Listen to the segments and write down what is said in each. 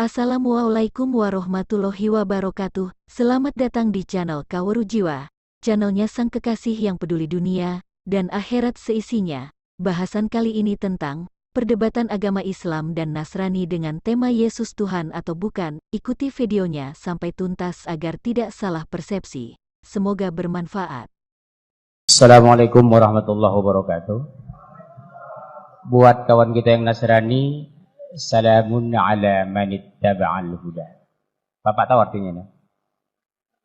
Assalamualaikum warahmatullahi wabarakatuh. Selamat datang di channel Kaworu Jiwa, channelnya sang kekasih yang peduli dunia dan akhirat seisinya. Bahasan kali ini tentang perdebatan agama Islam dan Nasrani dengan tema Yesus Tuhan atau bukan. Ikuti videonya sampai tuntas agar tidak salah persepsi. Semoga bermanfaat. Assalamualaikum warahmatullahi wabarakatuh. Buat kawan kita yang Nasrani, salamun ala manittaba'al huda. Bapak tahu artinya ini?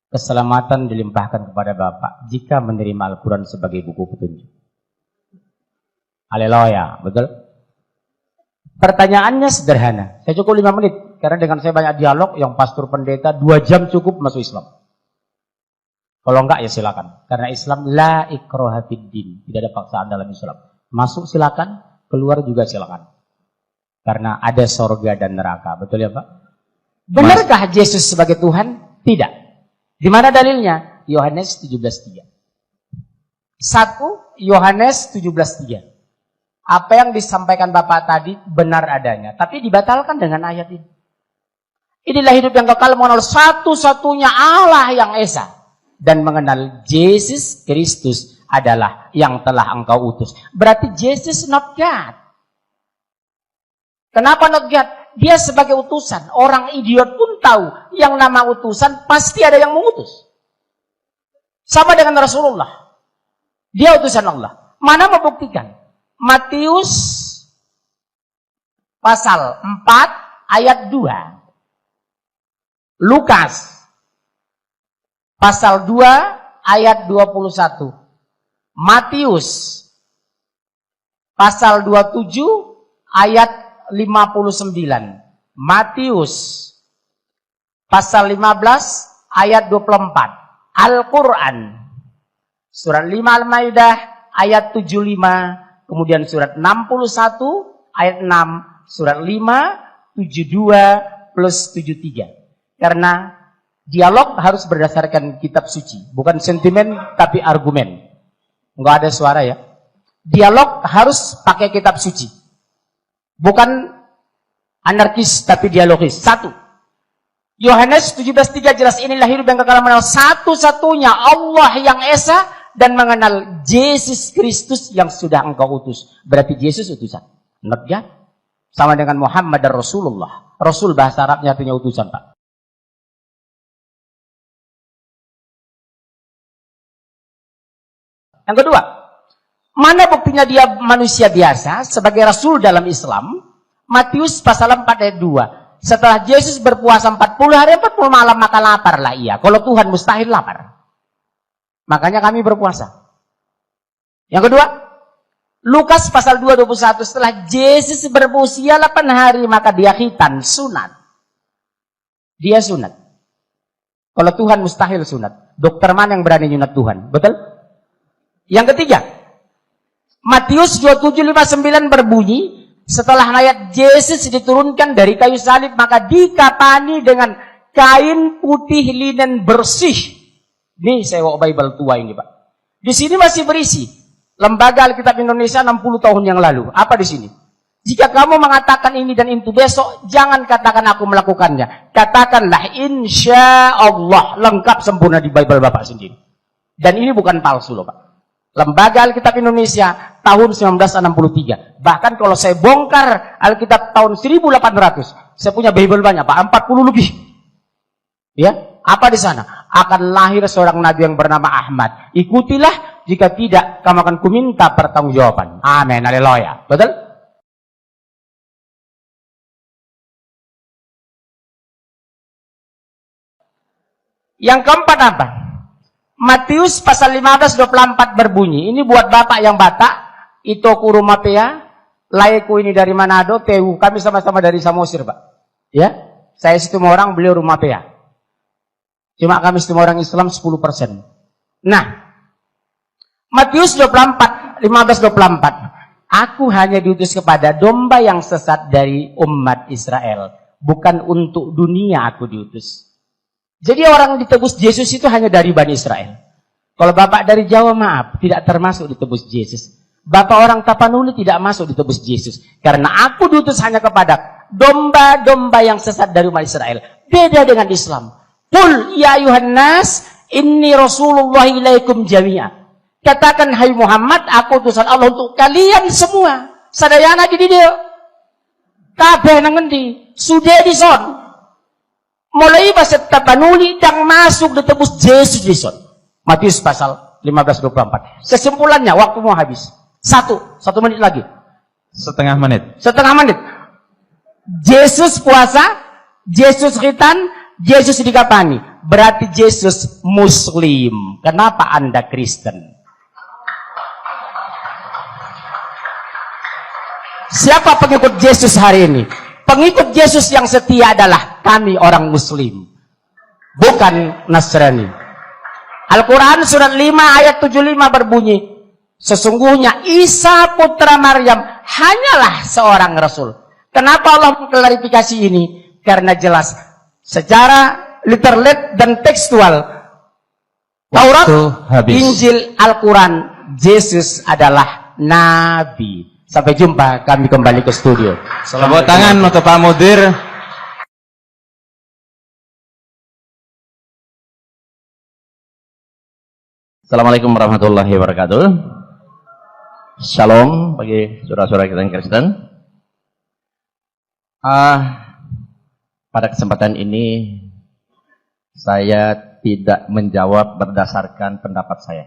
Keselamatan dilimpahkan kepada Bapak jika menerima Al-Quran sebagai buku petunjuk. Haleluya, betul? Pertanyaannya sederhana. Saya cukup 5 menit, karena dengan saya banyak dialog, yang pastor pendeta 2 jam cukup masuk Islam. Kalau enggak ya silakan. Karena Islam la ikraha fid din, tidak ada paksaan dalam Islam. Masuk silakan, keluar juga silakan. Karena ada sorga dan neraka. Betul ya Pak? Benarkah Yesus sebagai Tuhan? Tidak. Di mana dalilnya? Yohanes 17:3. 1 Yohanes 17:3. Apa yang disampaikan Bapak tadi benar adanya. Tapi dibatalkan dengan ayat ini. Inilah hidup yang kekal, mengenal satu-satunya Allah yang Esa. Dan mengenal Yesus Kristus adalah yang telah engkau utus. Berarti Yesus not God. Kenapa not God? Dia sebagai utusan. Orang idiot pun tahu yang nama utusan pasti ada yang mengutus. Sama dengan Rasulullah. Dia utusan Allah. Mana membuktikan? Matius pasal 4 ayat 2. Lukas pasal 2 ayat 21. Matius pasal 27 ayat 59. Matius pasal 15 ayat 24. Al-Quran surat 5 Al-Maidah ayat 75, kemudian surat 61 ayat 6, surat 5 72 plus 73. Karena dialog harus berdasarkan kitab suci, bukan sentimen tapi argumen. Enggak ada suara ya. Dialog harus pakai kitab suci. Bukan anarkis tapi dialogis. 1. Yohanes 17:3 jelas, inilah hidup yang kekal, mengenal satu-satunya Allah yang Esa dan mengenal Yesus Kristus yang sudah engkau utus. Berarti Yesus utusan. Not God. Sama dengan Muhammad dan Rasulullah. Rasul bahasa Arabnya artinya utusan, Pak. Yang kedua, mana buktinya dia manusia biasa sebagai rasul dalam Islam? Matius pasal 4 ayat 2. Setelah Yesus berpuasa 40 hari 40 malam, maka laparlah ia. Kalau Tuhan mustahil lapar. Makanya kami berpuasa. Yang kedua, Lukas pasal 2:21. Setelah Yesus berusia 8 hari, maka dia khitan, sunat. Dia sunat. Kalau Tuhan mustahil sunat. Dokter mana yang berani nyunat Tuhan? Betul? Yang ketiga, Matius 27:59 berbunyi, setelah ayat Yesus diturunkan dari kayu salib, maka dikapani dengan kain putih linen bersih. Ini saya bawa Bible tua ini, Pak. Di sini masih berisi Lembaga Alkitab Indonesia 60 tahun yang lalu. Apa di sini? Jika kamu mengatakan ini dan itu besok, jangan katakan aku melakukannya. Katakanlah insya Allah, lengkap sempurna di Bible Bapak sendiri. Dan ini bukan palsu loh, Pak. Lembaga Alkitab Indonesia tahun 1963. Bahkan kalau saya bongkar Alkitab tahun 1800, saya punya Bible banyak, Pak, 40 lebih. Ya, apa di sana? Akan lahir seorang nabi yang bernama Ahmad. Ikutilah, jika tidak kamu akan kuminta pertanggungjawaban. Amin. Haleluya. Betul? Yang keempat apa? Matius pasal 15:24 berbunyi, ini buat Bapak yang Batak, itu kurumapea, laiku ini dari Manado, Tewu, kami sama-sama dari Samosir, Pak. Ya, saya situ orang, beliau rumapea. Cuma kami situ orang Islam 10%. Nah, Matius 15:24, aku hanya diutus kepada domba yang sesat dari umat Israel, bukan untuk dunia aku diutus. Jadi orang ditebus Yesus itu hanya dari Bani Israel. Kalau Bapak dari Jawa, maaf, tidak termasuk ditebus Yesus. Bapak orang Tapanuli tidak masuk ditebus Yesus. Karena aku diutus hanya kepada domba-domba yang sesat dari umat Israel. Beda dengan Islam. Qul ya ayuhan nas, inni Rasulullah ilaikum jami'a. Katakan, hai Muhammad, aku utusan Allah untuk kalian semua. Sadayana di dia. Kabeh nang ngendi? Sudah dison. Mulai bahasa Tapanuli dan masuk ditebus Yesus dison. Matius pasal 15:24. Kesimpulannya, waktu mau habis. Satu menit lagi. Setengah menit. Setengah menit. Yesus puasa, Yesus khitan, Yesus dikapani. Berarti Yesus Muslim. Kenapa Anda Kristen? Siapa pengikut Yesus hari ini? Pengikut Yesus yang setia adalah kami orang Muslim. Bukan Nasrani. Al-Quran surat 5 ayat 75 berbunyi, sesungguhnya Isa putra Maryam hanyalah seorang Rasul. Kenapa Allah mengklarifikasi ini? Karena jelas secara literal dan tekstual Taurat, Injil, Al-Quran, Yesus adalah Nabi. Sampai jumpa, kami kembali ke studio. Tepuk tangan untuk Pak Mudir. Assalamualaikum warahmatullahi wabarakatuh. Shalom bagi saudara-saudara kita yang Kristen. Pada kesempatan ini saya tidak menjawab berdasarkan pendapat saya.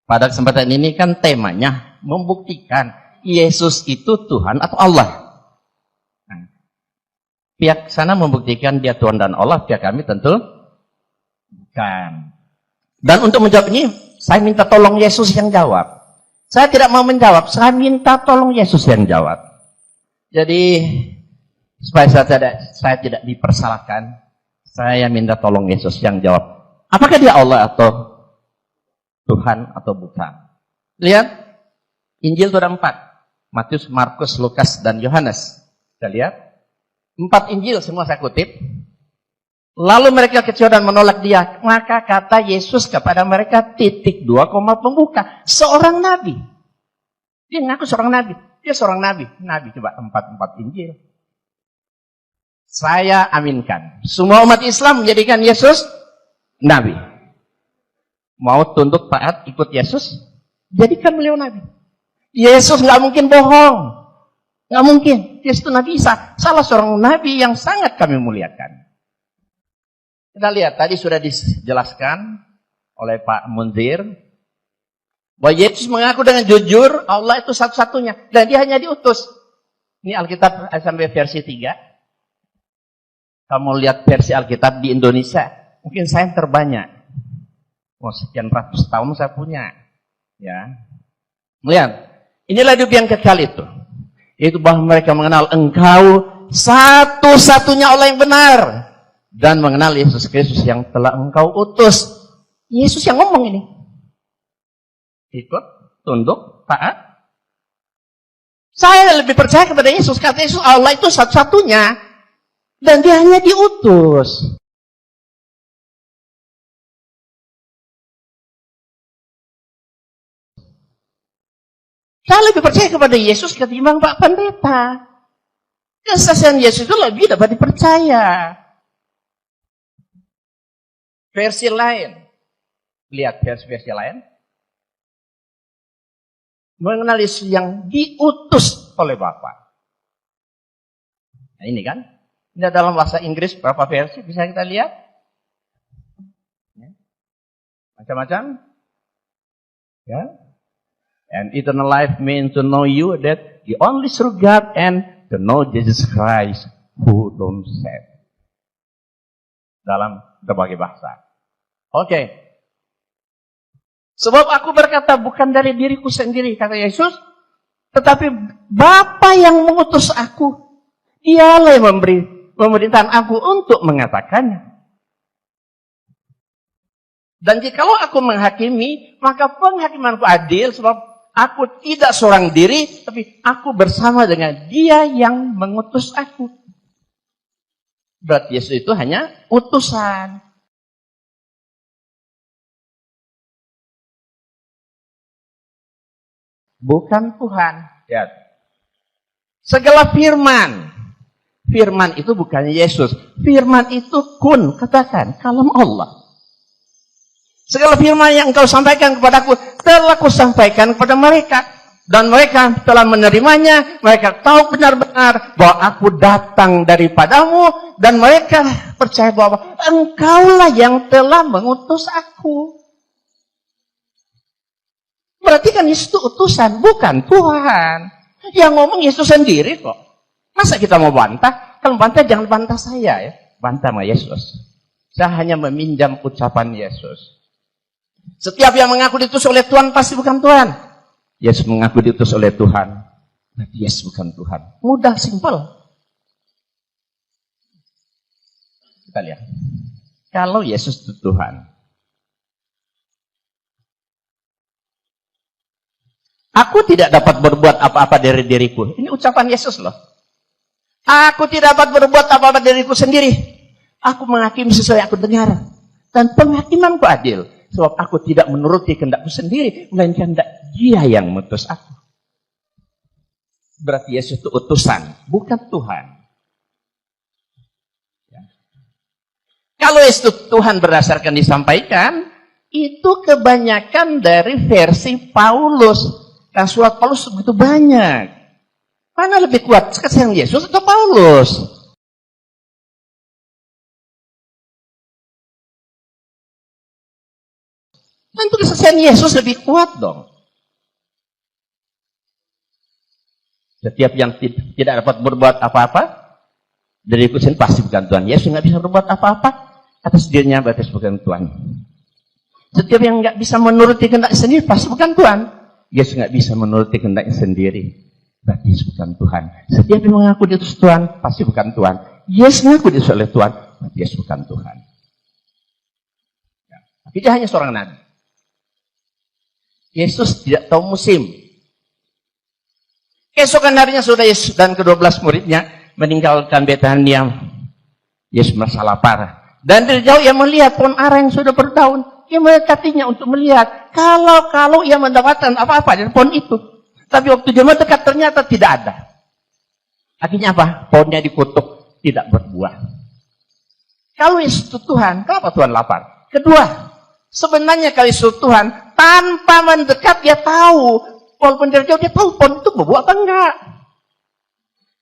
Pada kesempatan ini kan temanya membuktikan Yesus itu Tuhan atau Allah. Pihak sana membuktikan dia Tuhan dan Allah, pihak kami tentu bukan. Dan untuk menjawab ini, saya minta tolong Yesus yang jawab. Saya tidak mau menjawab, saya minta tolong Yesus yang jawab. Jadi, supaya saya tidak dipersalahkan, saya minta tolong Yesus yang jawab. Apakah dia Allah atau Tuhan atau bukan? Lihat, Injil itu ada 4. Matius, Markus, Lukas, dan Yohanes. Kita lihat. 4 Injil semua saya kutip. Lalu mereka kecewa dan menolak dia. Maka kata Yesus kepada mereka, titik 2, pembuka. Seorang nabi. Dia ngaku seorang nabi. Dia seorang nabi. Nabi coba 4 Injil. Saya aminkan. Semua umat Islam menjadikan Yesus nabi. Mau tunduk taat ikut Yesus, jadikan beliau nabi. Yesus nggak mungkin bohong. Nggak mungkin. Yesus itu Nabi Isa. Salah seorang nabi yang sangat kami muliakan. Kita lihat, tadi sudah dijelaskan oleh Pak Munzir, bahwa Yesus mengaku dengan jujur, Allah itu satu-satunya. Dan dia hanya diutus. Ini Alkitab sampai versi 3. Kamu lihat versi Alkitab di Indonesia, mungkin saya yang terbanyak. Sekian ratus tahun saya punya. Ya. Lihat, inilah hidup yang kekal itu. Itu bahwa mereka mengenal engkau satu-satunya Allah yang benar. Dan mengenal Yesus Kristus yang telah engkau utus. Yesus yang ngomong ini. Ikut, tunduk, taat. Saya lebih percaya kepada Yesus. Kata Yesus, Allah itu satu-satunya. Dan dia hanya diutus. Saya lebih percaya kepada Yesus ketimbang Pak Pendeta. Kesaksian Yesus itu lebih dapat dipercaya. Versi lain. Lihat versi lain. Mengenal Yesus yang diutus oleh Bapa. Nah ini kan. Ini dalam bahasa Inggris berapa versi bisa kita lihat. Macam-macam. Ya. And eternal life means to know you, that the only true God, and to know Jesus Christ who don't save. Dalam berbagai bahasa. Oke. Sebab aku berkata bukan dari diriku sendiri, kata Yesus, tetapi Bapa yang mengutus aku. Dialah yang memerintahkan aku untuk mengatakannya. Dan jikalau aku menghakimi, maka penghakimanku adil, sebab aku tidak seorang diri, tapi aku bersama dengan Dia yang mengutus aku. Berarti Yesus itu hanya utusan. bukan Tuhan. Ya. Segala firman. Firman itu bukan Yesus. Firman itu kun, katakan, kalam Allah. Segala firman yang engkau sampaikan kepadaku, telah aku sampaikan kepada mereka. Dan mereka telah menerimanya. Mereka tahu benar-benar bahwa aku datang daripadamu. Dan mereka percaya bahwa engkaulah yang telah mengutus aku. Berarti kan Yesus itu utusan, bukan Tuhan. Yang ngomong Yesus sendiri kok. Masa kita mau bantah? Kalau bantah jangan bantah saya ya. Bantah sama Yesus. Saya hanya meminjam ucapan Yesus. Setiap yang mengaku diutus oleh Tuhan pasti bukan Tuhan. Yesus mengaku diutus oleh Tuhan. Berarti Yesus bukan Tuhan. Mudah, simpel. Kita lihat. Kalau Yesus itu Tuhan. Aku tidak dapat berbuat apa-apa dari diriku. Ini ucapan Yesus loh. Aku tidak dapat berbuat apa-apa diriku sendiri. Aku menghakimi sesuai yang aku dengar. Dan penghakimanku adil. Sebab aku tidak menuruti kehendakku sendiri. Melainkan kehendak Dia yang mengutus aku. Berarti Yesus itu utusan. Bukan Tuhan. Ya. Kalau Yesus itu Tuhan berdasarkan disampaikan. Itu kebanyakan dari versi Paulus. Dan surat Paulus begitu banyak. Mana lebih kuat? Kesaksian Yesus atau Paulus? Tentu kesaksian Yesus lebih kuat dong. Setiap yang tidak dapat berbuat apa-apa dari diriku sendiri pasti bukan Tuhan. Yesus nggak bisa berbuat apa-apa atas dirinya, berarti bukan Tuhan. Setiap yang nggak bisa menuruti kehendak sendiri pasti bukan Tuhan. Yesus nggak bisa menuruti kehendaknya sendiri, berarti Yesus bukan Tuhan. Setiap yang mengaku diutus Tuhan pasti bukan Tuhan. Yesus mengaku diutus oleh Tuhan, berarti Yesus bukan Tuhan. Ya. Tapi dia hanya seorang nabi. Yesus tidak tahu musim. Keesokan harinya sudah Yesus dan ke-12 muridnya meninggalkan Betania. Yesus merasa lapar. Dan dari jauh ia melihat pohon ara yang sudah berdaun. Ia mendekatinya untuk melihat. Kalau ia mendapatkan apa-apa dari pohon itu. Tapi waktu dia mendekat ternyata tidak ada. Akhirnya apa? Pohonnya dikutuk. Tidak berbuah. Kalau Yesus itu Tuhan, kenapa Tuhan lapar? Kedua, sebenarnya kalau Yesus Tuhan, tanpa mendekat dia tahu. Walaupun dari jauh dia tahu pohon itu berbuah apa enggak.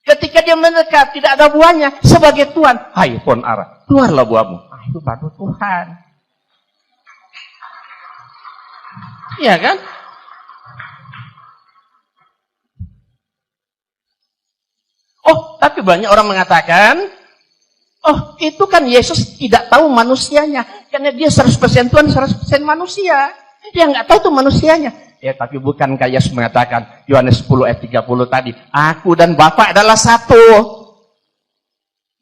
Ketika dia mendekat tidak ada buahnya. Sebagai Tuhan, hai pohon ara, keluarlah buahmu. Itu baru Tuhan. Iya kan? Oh, tapi banyak orang mengatakan, oh, itu kan Yesus tidak tahu manusianya. Karena dia 100% Tuhan, 100% manusia. Dia nggak tahu tuh manusianya. Ya, tapi bukankah Yesus mengatakan, Yohanes 10 ayat 30 tadi, aku dan Bapa adalah satu.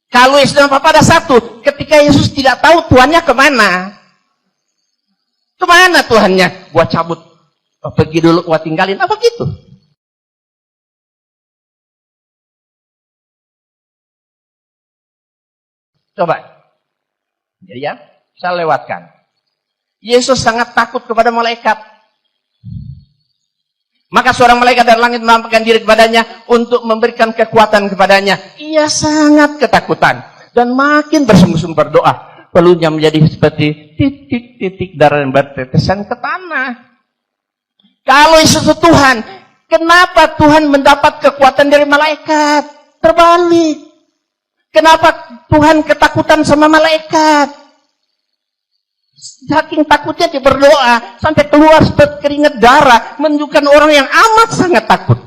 Kalau Yesus dan Bapa ada satu, ketika Yesus tidak tahu Tuhannya kemana? Kemana Tuhannya? Gua cabut, pergi dulu, gua tinggalin, apa gitu? Coba. Jadi ya, saya lewatkan. Yesus sangat takut kepada malaikat. Maka seorang malaikat dari langit menampakkan diri kepadanya untuk memberikan kekuatan kepadanya. Ia sangat ketakutan dan makin bersungguh-sungguh berdoa. Pelunya menjadi seperti titik-titik darah yang bertetesan ke tanah. Kalau Yesus itu Tuhan, kenapa Tuhan mendapat kekuatan dari malaikat? Terbalik. Kenapa Tuhan ketakutan sama malaikat? Saking takutnya dia berdoa sampai keluar seperti keringat darah, menunjukkan orang yang amat sangat takut.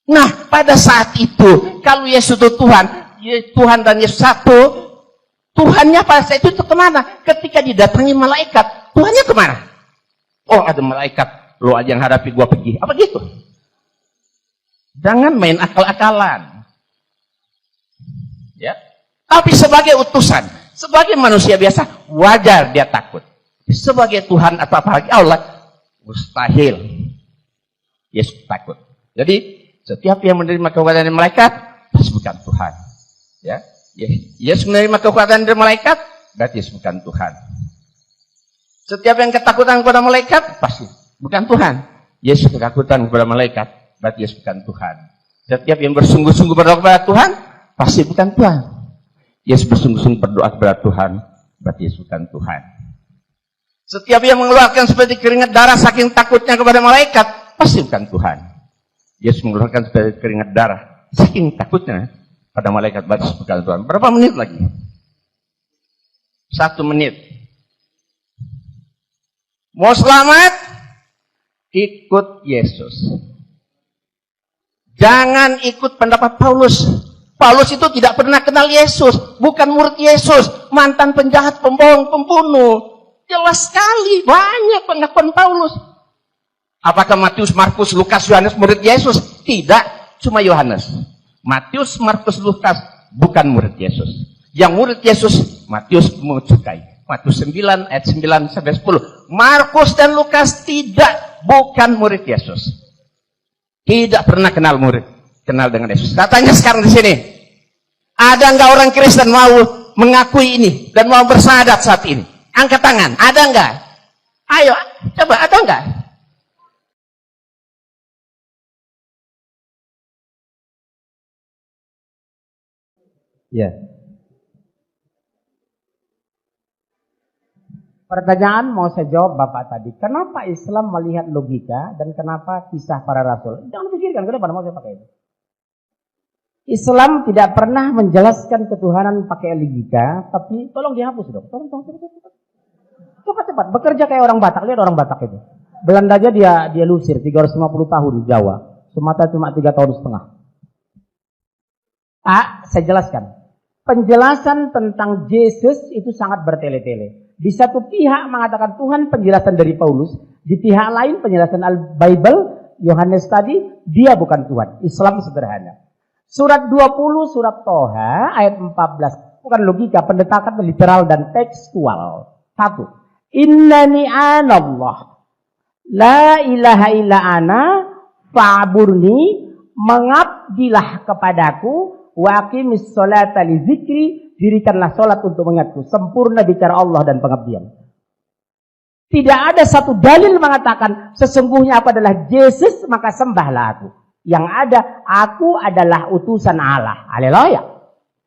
Nah, pada saat itu, kalau Yesus itu Tuhan dan Yesus satu, Tuhannya pada saat itu kemana? Ketika didatangi malaikat, Tuhannya kemana? Oh, ada malaikat, lo aja yang hadapi, gua pergi. Apa gitu? Jangan main akal-akalan. Ya. Tapi sebagai utusan, sebagai manusia biasa, wajar dia takut. Sebagai Tuhan atau apalagi Allah, mustahil. Yesus takut. Jadi, setiap yang menerima kekuatan dari malaikat, pasti bukan Tuhan. Ya. Yesus menerima kekuatan dari malaikat, berarti Yesus bukan Tuhan. Setiap yang ketakutan kepada malaikat, pasti bukan Tuhan. Yesus ketakutan kepada malaikat, berarti Yesus bukan Tuhan. Setiap yang bersungguh-sungguh berdoa kepada Tuhan, pasti bukan Tuhan. Yesus bersungguh-sungguh berdoa kepada Tuhan, berarti Yesus bukan Tuhan. Setiap yang mengeluarkan seperti keringat darah saking takutnya kepada malaikat, pasti bukan Tuhan. Yesus mengeluarkan seperti keringat darah saking takutnya pada malaikat, berarti bukan Tuhan. Berapa menit lagi? 1 menit. Mau selamat? Ikut Yesus. Jangan ikut pendapat Paulus. Paulus itu tidak pernah kenal Yesus. Bukan murid Yesus. Mantan penjahat, pembohong, pembunuh. Jelas sekali. Banyak pengakuan Paulus. Apakah Matius, Markus, Lukas, Yohanes murid Yesus? Tidak. Cuma Yohanes. Matius, Markus, Lukas bukan murid Yesus. Yang murid Yesus, Matius mencukai. Matius 9 ayat 9 sampai 10. Markus dan Lukas tidak, bukan murid Yesus. Tidak pernah kenal dengan Yesus. Katanya sekarang di sini, ada enggak orang Kristen mau mengakui ini dan mau bersyahadat saat ini? Angkat tangan, ada enggak? Ayo, coba, ada enggak? Ya. Pertanyaan mau saya jawab Bapak tadi. Kenapa Islam melihat logika dan kenapa kisah para rasul? Jangan pikirkan, kenapa mau saya pakai itu. Islam tidak pernah menjelaskan ketuhanan pakai logika, tapi tolong dihapus dong. Tolong. Cepat. Bekerja kayak orang Batak. Lihat orang Batak itu. Belanda aja dia lusir 350 tahun di Jawa. Sumatera cuma 3,5 tahun. Saya jelaskan. Penjelasan tentang Yesus itu sangat bertele-tele. Di satu pihak mengatakan Tuhan penjelasan dari Paulus. Di pihak lain penjelasan Al-Bible, Yohanes tadi, dia bukan Tuhan. Islam sederhana. Surat 20, surat Toha, ayat 14. Bukan logika, pendekatan literal dan tekstual. 1. Innani anallah. La ilaha illa ana fa'burni. Mengabdilah kepadaku. Wa aqimis sholata li zikri. Dirikanlah sholat untuk mengingatku. Sempurna bicara Allah dan pengabdian. Tidak ada satu dalil mengatakan sesungguhnya aku adalah Yesus, maka sembahlah aku. Yang ada, aku adalah utusan Allah. Haleluya.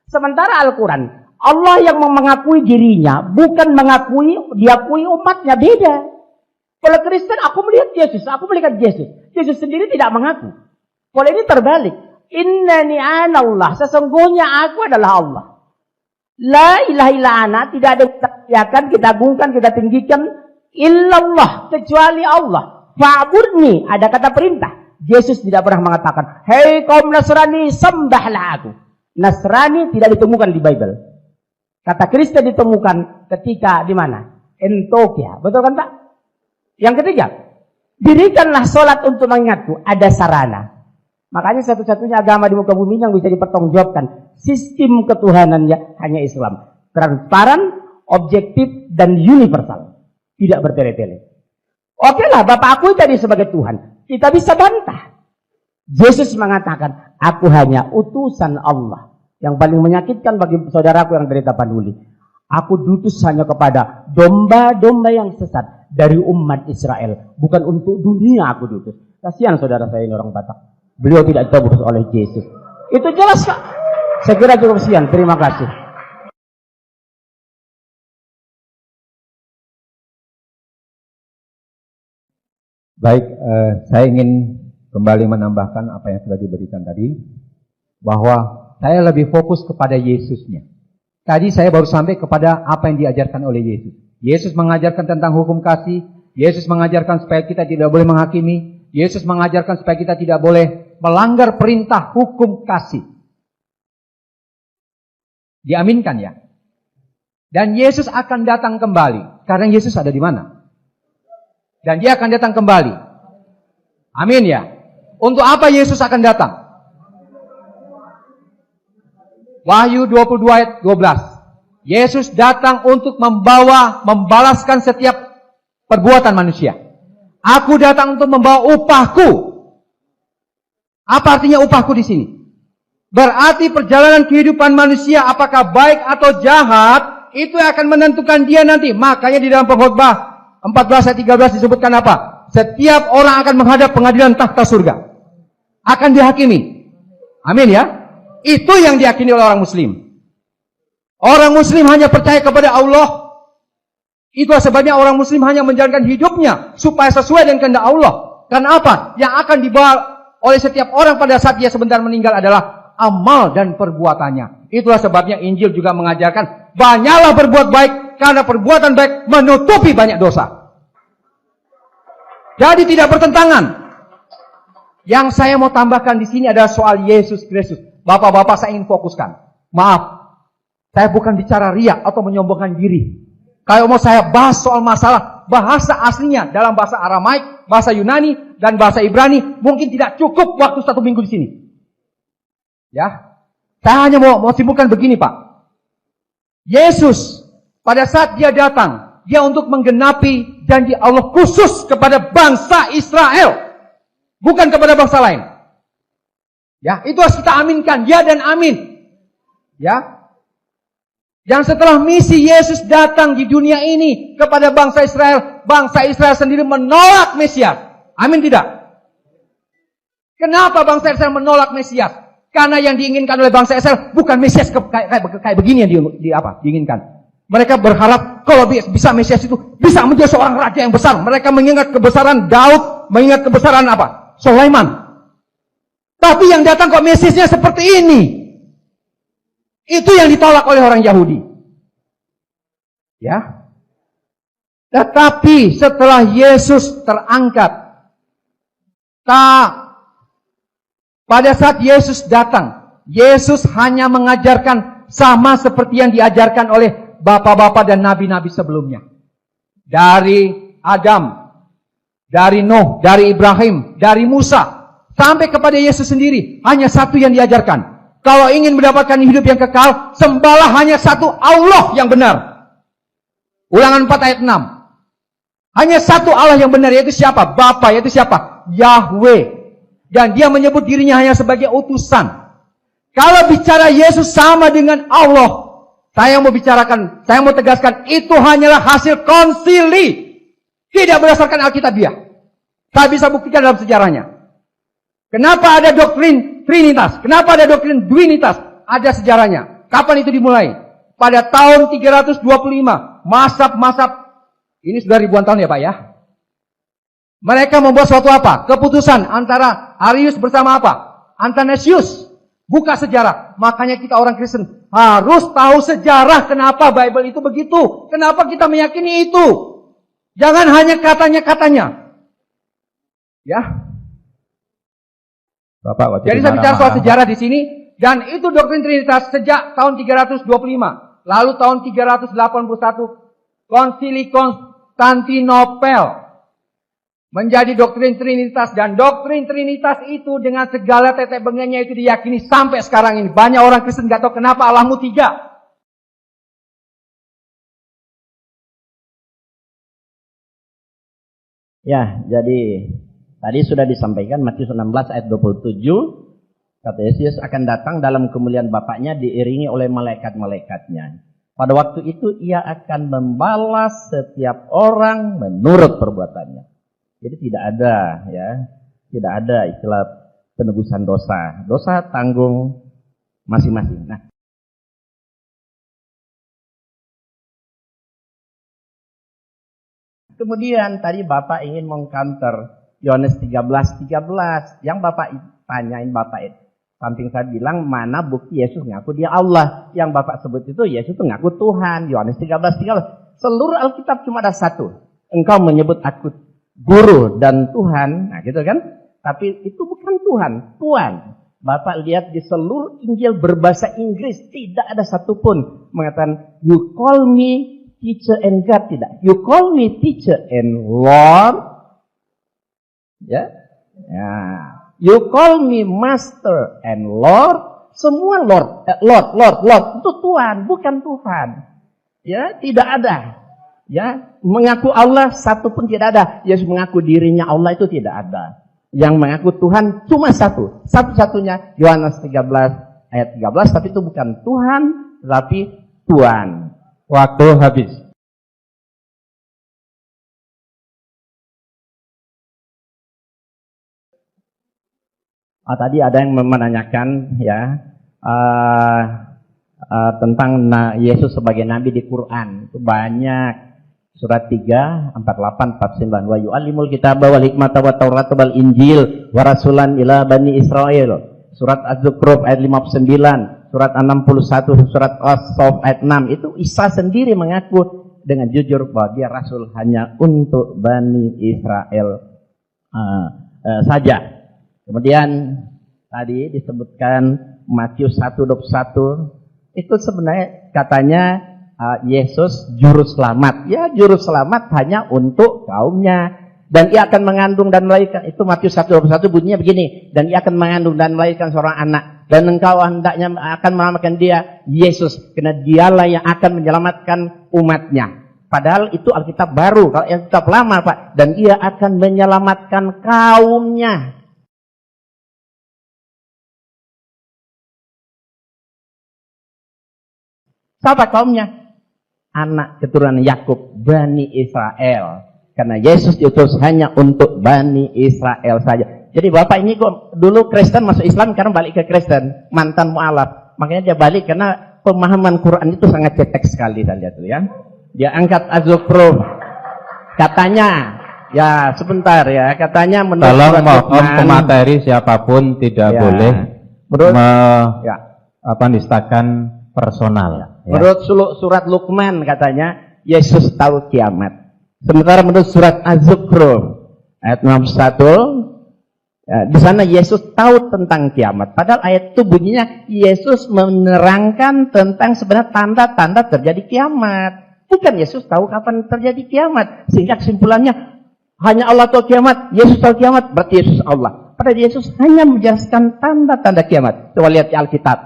Sementara Al-Quran, Allah yang mengakui dirinya, bukan diakui umatnya, beda. Kalau Kristen, aku melihat Yesus, aku melihat Yesus. Yesus sendiri tidak mengaku. Kalau ini terbalik. Innani anallah, sesungguhnya aku adalah Allah. La ilaha illa ana, tidak ada yang kita agungkan, kita tinggikan illallah, kecuali Allah. Fa'budni, ada kata perintah. Yesus tidak pernah mengatakan, hei kaum Nasrani, sembahlah aku. Nasrani tidak ditemukan di Bible. Kata Kristen ditemukan ketika di mana? Antioquia. Betul kan Pak? Yang ketiga, dirikanlah sholat untuk mengingatku. Ada sarana. Makanya satu-satunya agama di muka bumi yang bisa dipertanggungjawabkan sistem ketuhanannya hanya Islam. Transparan, objektif, dan universal. Tidak bertele-tele. Oke lah, Bapak akui tadi sebagai Tuhan. Kita bisa bantah. Yesus mengatakan, aku hanya utusan Allah. Yang paling menyakitkan bagi saudaraku yang derita panduli. Aku diutus hanya kepada domba-domba yang sesat dari umat Israel. Bukan untuk dunia aku diutus. Kasihan saudara saya ini orang Batak. Beliau tidak ditebus oleh Yesus. Itu jelas Pak. Saya kira cukup sekian. Terima kasih. Baik, saya ingin kembali menambahkan apa yang sudah diberikan tadi. Bahwa saya lebih fokus kepada Yesusnya. Tadi saya baru sampai kepada apa yang diajarkan oleh Yesus. Yesus mengajarkan tentang hukum kasih. Yesus mengajarkan supaya kita tidak boleh menghakimi. Yesus mengajarkan supaya kita tidak boleh melanggar perintah hukum kasih. Diaminkan ya. Dan Yesus akan datang kembali. Karena Yesus ada di mana? Dan dia akan datang kembali. Amin ya. Untuk apa Yesus akan datang? Wahyu 22 ayat 12. Yesus datang untuk membalaskan setiap perbuatan manusia. Aku datang untuk membawa upahku. Apa artinya upahku di sini? Berarti perjalanan kehidupan manusia apakah baik atau jahat, itu akan menentukan dia nanti. Makanya di dalam Pengkhotbah 14 ayat 13 disebutkan apa? setiap orang akan menghadap pengadilan takhta surga. Akan dihakimi. Amin ya. Itu yang diyakini oleh orang Muslim. Orang Muslim hanya percaya kepada Allah. Itulah sebabnya orang Muslim hanya menjalankan hidupnya supaya sesuai dengan kehendak Allah. Karena apa? Yang akan dibawa oleh setiap orang pada saat dia sebentar meninggal adalah amal dan perbuatannya. Itulah sebabnya Injil juga mengajarkan banyaklah berbuat baik karena perbuatan baik menutupi banyak dosa. Jadi tidak bertentangan. Yang saya mau tambahkan di sini adalah soal Yesus Kristus. Bapak-bapak, saya ingin fokuskan. Maaf, saya bukan bicara riak atau menyombongkan diri. Kalau mau saya bahas soal masalah bahasa aslinya dalam bahasa Aramaik, bahasa Yunani, dan bahasa Ibrani, mungkin tidak cukup waktu 1 minggu di sini. Ya, saya hanya mau simpulkan begini, Pak. Yesus pada saat dia datang, dia untuk menggenapi janji Allah khusus kepada bangsa Israel, bukan kepada bangsa lain. Ya, itu harus kita aminkan, ya dan amin. Ya. Yang setelah misi Yesus datang di dunia ini kepada bangsa Israel sendiri menolak Mesias. Amin tidak? Kenapa bangsa Israel menolak Mesias? Karena yang diinginkan oleh bangsa Israel bukan Mesias kayak begini yang diinginkan. Mereka berharap kalau bisa Mesias itu bisa menjadi seorang raja yang besar. Mereka mengingat kebesaran Daud, mengingat kebesaran apa? Sulaiman. Tapi yang datang kok Mesiasnya seperti ini. Itu yang ditolak oleh orang Yahudi. Ya. Tetapi setelah Yesus terangkat, pada saat Yesus datang, Yesus hanya mengajarkan sama seperti yang diajarkan oleh bapak-bapak dan nabi-nabi sebelumnya. Dari Adam, dari Nuh, dari Ibrahim, dari Musa, sampai kepada Yesus sendiri, hanya satu yang diajarkan. Kalau ingin mendapatkan hidup yang kekal, sembahlah hanya satu Allah yang benar. Ulangan 4 ayat 6. Hanya satu Allah yang benar, yaitu siapa? Bapa, yaitu siapa? Yahweh. Dan dia menyebut dirinya hanya sebagai utusan. Kalau bicara Yesus sama dengan Allah, saya mau tegaskan, itu hanyalah hasil konsili. Tidak berdasarkan Alkitabiah. Saya bisa buktikan dalam sejarahnya. Kenapa ada doktrin Trinitas? Kenapa ada doktrin Duinitas? Ada sejarahnya. Kapan itu dimulai? Pada tahun 325. Mazhab ini sudah ribuan tahun ya Pak ya. Mereka membuat suatu apa? Keputusan antara Arius bersama apa? Athanasius. Buka sejarah. Makanya kita orang Kristen harus tahu sejarah kenapa Bible itu begitu. Kenapa kita meyakini itu. Jangan hanya katanya-katanya. Ya. Bapak, jadi saya bicara soal sejarah di sini. Dan itu doktrin Trinitas sejak tahun 325. Lalu tahun 381 Konsili Konstantinopel menjadi doktrin Trinitas. Dan doktrin Trinitas itu dengan segala tetek bengeknya itu diyakini sampai sekarang ini. Banyak orang Kristen gak tahu kenapa Allahmu 3. Ya, jadi tadi sudah disampaikan Matius 16 ayat 27. Kata Yesus akan datang dalam kemuliaan Bapaknya diiringi oleh malaikat-malaikatnya. Pada waktu itu ia akan membalas setiap orang menurut perbuatannya. Jadi tidak ada istilah penebusan dosa. Dosa tanggung masing-masing. Nah, kemudian tadi Bapak ingin mengcounter Yohanes 13:13 yang Bapak tanyain Bapak samping saya bilang mana bukti Yesus ngaku dia Allah. Yang Bapak sebut itu Yesus itu ngaku Tuhan. Yohanes 13:13. Seluruh Alkitab cuma ada satu. Engkau menyebut aku guru dan Tuhan. Nah gitu kan. Tapi itu bukan Tuhan. Tuhan. Bapak lihat di seluruh Injil berbahasa Inggris. Tidak ada satupun mengatakan you call me teacher and God. Tidak. You call me teacher and Lord. Ya. You call me master and Lord. Semua Lord. Lord. Itu Tuhan, bukan Tuhan. Ya, tidak ada. Ya, mengaku Allah satu pun tidak ada. Yesus mengaku dirinya Allah itu tidak ada. Yang mengaku Tuhan cuma satu. Satu-satunya Yohanes 13 ayat 13. Tapi itu bukan Tuhan, tetapi Tuhan. Waktu habis. Tadi ada yang menanyakan ya tentang Yesus sebagai nabi di Quran. Itu banyak. Surat 3, 48, 49. Wa yu'allimul kitaba wal hikmata wa taurata wal injil wa rasulan ila bani Israel. Surat Az-Zukhruf ayat 59, surat 61, surat As-Saff ayat 6. Itu Isa sendiri mengaku dengan jujur bahwa dia rasul hanya untuk Bani Israel saja. Kemudian tadi disebutkan Matius 1:21, itu sebenarnya katanya Yesus juru selamat. Ya, juru selamat hanya untuk kaumnya. Dan ia akan mengandung dan melahirkan. Itu Matius 1:21 bunyinya begini. Dan ia akan mengandung dan melahirkan seorang anak. Dan engkau hendaknya akan menamakan dia Yesus. Karena dialah yang akan menyelamatkan umatnya. Padahal itu Alkitab baru. Kalau Alkitab lama, Pak. Dan ia akan menyelamatkan kaumnya. Siapa kaumnya? Anak keturunan Yakub, Bani Israel. Karena Yesus diutus hanya untuk Bani Israel saja. Jadi Bapak ini kok dulu Kristen masuk Islam, karena balik ke Kristen, mantan mu'alaf. Makanya dia balik karena pemahaman Quran itu sangat cetek sekali, saya lihat tuh ya. Dia angkat Az-Zukhruf. Katanya, ya sebentar ya, katanya menurut tolong mohon pemateri siapapun tidak boleh nistakan personal. Ya. Menurut surat Luqman katanya Yesus tahu kiamat. Sementara menurut surat Az-Zukhruf ayat 61, ya, di sana Yesus tahu tentang kiamat. Padahal ayat itu bunyinya Yesus menerangkan tentang sebenarnya tanda-tanda terjadi kiamat. Bukan Yesus tahu kapan terjadi kiamat. Sehingga kesimpulannya hanya Allah tahu kiamat, Yesus tahu kiamat, berarti Yesus Allah. Padahal Yesus hanya menjelaskan tanda-tanda kiamat. Coba lihat di Alkitab.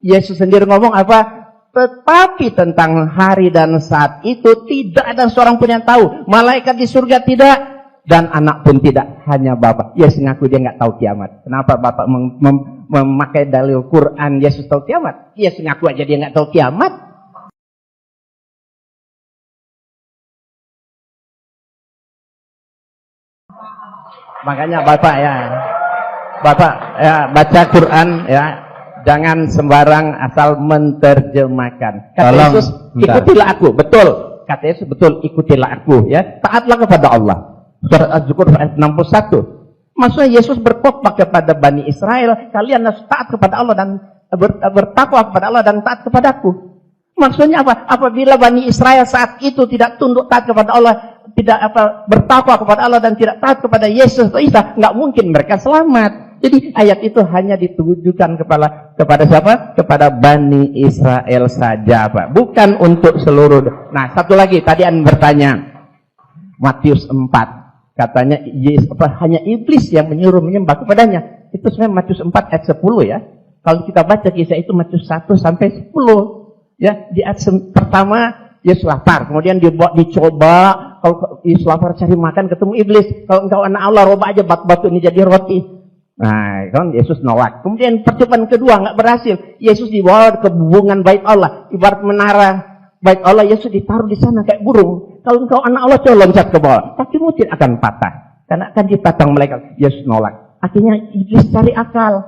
Yesus sendiri ngomong apa? Tetapi tentang hari dan saat itu tidak ada seorang pun yang tahu. Malaikat di surga tidak, dan anak pun tidak, hanya Bapa. Yesus ngaku dia nggak tahu kiamat. Kenapa Bapak memakai dalil Quran Yesus tahu kiamat? Yesus ngaku aja dia nggak tahu kiamat. Makanya Bapak ya baca Quran ya. Jangan sembarang asal menerjemahkan. Kata Yesus, ikutilah aku. Betul. Kata Yesus, betul, ikutilah aku. Ya, taatlah kepada Allah. Surat Az-Zukhruf ayat 61. Maksudnya Yesus berkhotbah kepada Bani Israel, kalian harus taat kepada Allah dan bertakwa kepada Allah dan taat kepadaku. Maksudnya apa? Apabila Bani Israel saat itu tidak tunduk taat kepada Allah, tidak bertakwa kepada Allah dan tidak taat kepada Yesus atau Isa, nggak mungkin mereka selamat. Jadi ayat itu hanya ditujukan kepada siapa? Kepada Bani Israel saja, Pak. Bukan untuk seluruh. Nah, satu lagi tadi Anda bertanya. Matius 4. Katanya hanya iblis yang menyuruh menyembah kepadanya. Itu sebenarnya Matius 4 ayat 10 ya. Kalau kita baca kisah itu Matius 1 sampai 10. Ya, di ayat pertama Yesus lapar, kemudian dicoba. Kalau Yesus lapar cari makan, ketemu iblis. Kalau engkau anak Allah, robah aja batu ini jadi roti. Nah, kan Yesus nolak. Kemudian percobaan kedua nggak berhasil. Yesus dibawa ke hubungan bait Allah, ibarat menara bait Allah. Yesus ditaruh di sana kayak burung. Kalau engkau anak Allah, coba loncat ke bawah. Kakimu tidak akan patah, karena akan dipatang malaikat. Yesus nolak. Akhirnya iblis cari akal.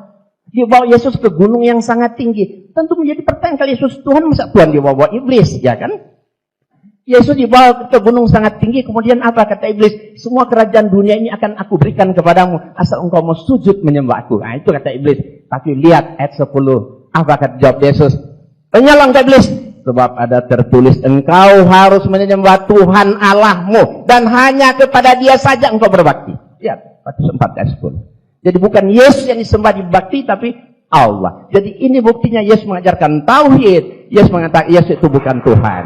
Dia bawa Yesus ke gunung yang sangat tinggi. Tentu menjadi pertanyaan, kalau Yesus Tuhan, masa Tuhan dibawa iblis, ya kan? Yesus dibawa ke gunung sangat tinggi, kemudian apa kata iblis? Semua kerajaan dunia ini akan aku berikan kepadamu, asal engkau mau sujud menyembah aku. Nah, itu kata iblis. Tapi lihat ayat 10. Apa kata jawab Yesus? Penyalang kata iblis. Sebab ada tertulis, engkau harus menyembah Tuhan Allahmu, dan hanya kepada dia saja engkau berbakti. Lihat, Matius 4 ayat 10. Jadi bukan Yesus yang disembah dibakti, tapi Allah. Jadi ini buktinya Yesus mengajarkan tauhid. Yesus mengatakan Yesus itu bukan Tuhan.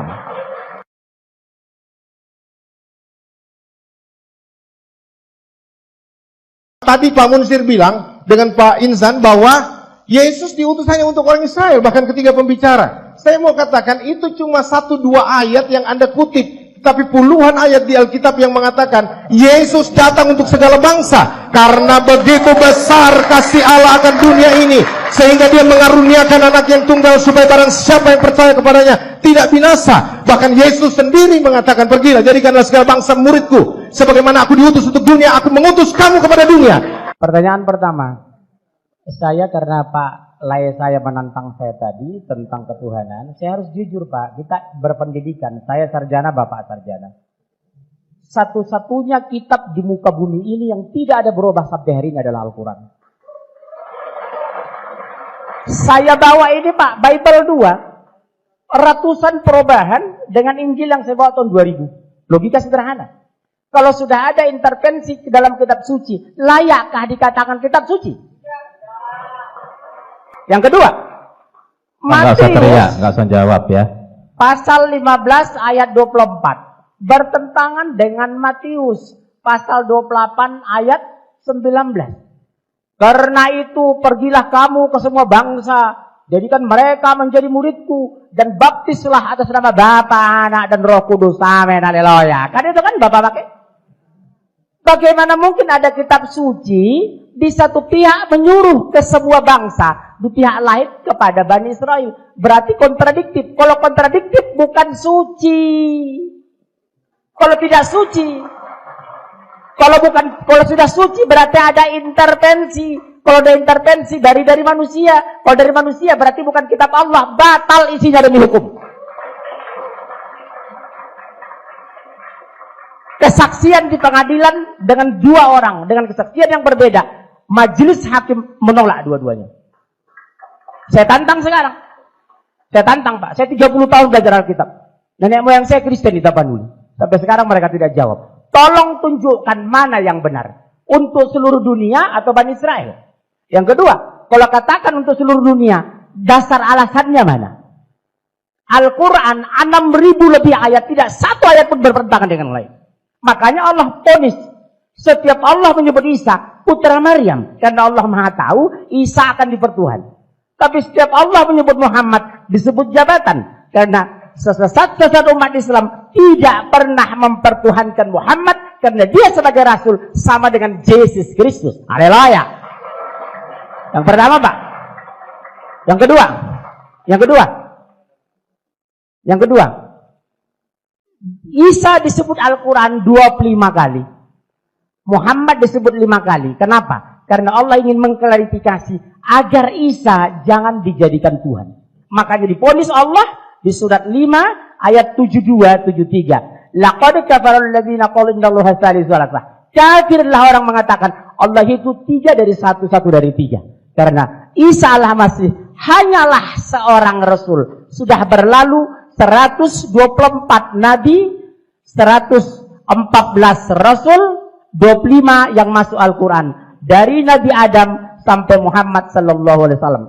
Tadi Pak Munsir bilang dengan Pak Insan bahwa Yesus diutus hanya untuk orang Israel, bahkan ketiga pembicara. Saya mau katakan itu cuma 1-2 ayat yang Anda kutip, tapi puluhan ayat di Alkitab yang mengatakan Yesus datang untuk segala bangsa, karena begitu besar kasih Allah akan dunia ini, sehingga dia mengaruniakan anak yang tunggal supaya barang siapa yang percaya kepadanya tidak binasa. Bahkan Yesus sendiri mengatakan, pergilah jadikanlah segala bangsa muridku, sebagaimana aku diutus untuk dunia, aku mengutus kamu kepada dunia. Pertanyaan pertama, Saya karena Pak Lai saya menantang saya tadi tentang ketuhanan, saya harus jujur Pak, kita berpendidikan, saya sarjana, Bapak sarjana. Satu-satunya kitab di muka bumi ini yang tidak ada berubah sampai hari ini adalah Al-Quran. Saya bawa ini Pak, Bible 2, ratusan perubahan dengan Injil yang saya bawa tahun 2000. Logika sederhana. Kalau sudah ada intervensi ke dalam kitab suci, layakkah dikatakan kitab suci? Yang kedua, Nggak usah teriak, Matius nggak usah jawab ya. pasal 15 ayat 24 bertentangan dengan Matius pasal 28 ayat 19. Karena itu pergilah kamu ke semua bangsa, jadikan mereka menjadi muridku, dan baptislah atas nama Bapa, Anak, dan Roh Kudus. Amin, haleluya. Kan itu kan Bapak pakai. Bagaimana mungkin ada kitab suci di satu pihak menyuruh ke semua bangsa, di pihak lain kepada Bani Israel? Berarti kontradiktif. Kalau kontradiktif bukan suci. Kalau tidak suci, kalau sudah suci berarti ada intervensi. Kalau ada intervensi dari manusia, kalau dari manusia berarti bukan kitab Allah, batal isinya demi hukum. Kesaksian di pengadilan dengan dua orang, dengan kesaksian yang berbeda. Majelis hakim menolak dua-duanya. Saya tantang sekarang. Saya tantang Pak. Saya 30 tahun belajar Alkitab. Nenek moyang saya Kristen di Tapanuli. Sampai sekarang mereka tidak jawab. Tolong tunjukkan mana yang benar. Untuk seluruh dunia atau Bani Israel. Yang kedua, kalau katakan untuk seluruh dunia, dasar alasannya mana? Al-Quran 6.000 lebih ayat, tidak satu ayat pun bertentangan dengan lain. Makanya Allah ponis. Setiap Allah menyebut Isa putra Maryam, karena Allah Maha tahu Isa akan dipertuhan. Tapi setiap Allah menyebut Muhammad disebut jabatan, karena sesat umat Islam tidak pernah mempertuhankan Muhammad, karena dia sebagai Rasul sama dengan Yesus Kristus. Haleluya. Yang pertama Pak. Yang kedua. Isa disebut Al-Quran 25 kali. Muhammad disebut 5 kali. Kenapa? Karena Allah ingin mengklarifikasi agar Isa jangan dijadikan Tuhan. Makanya diponis Allah di surat 5 ayat 72-73. Laqad kafara alladziina qalu innallaha tsalitsu tsalatsa. Kafirlah orang mengatakan Allah itu 3 dari 1 dari 3. Karena Isa al-Masih hanyalah seorang Rasul. Sudah berlalu 124 nabi, 114 rasul, 25 yang masuk Al-Quran. Dari Nabi Adam sampai Muhammad sallallahu alaihi wasallam.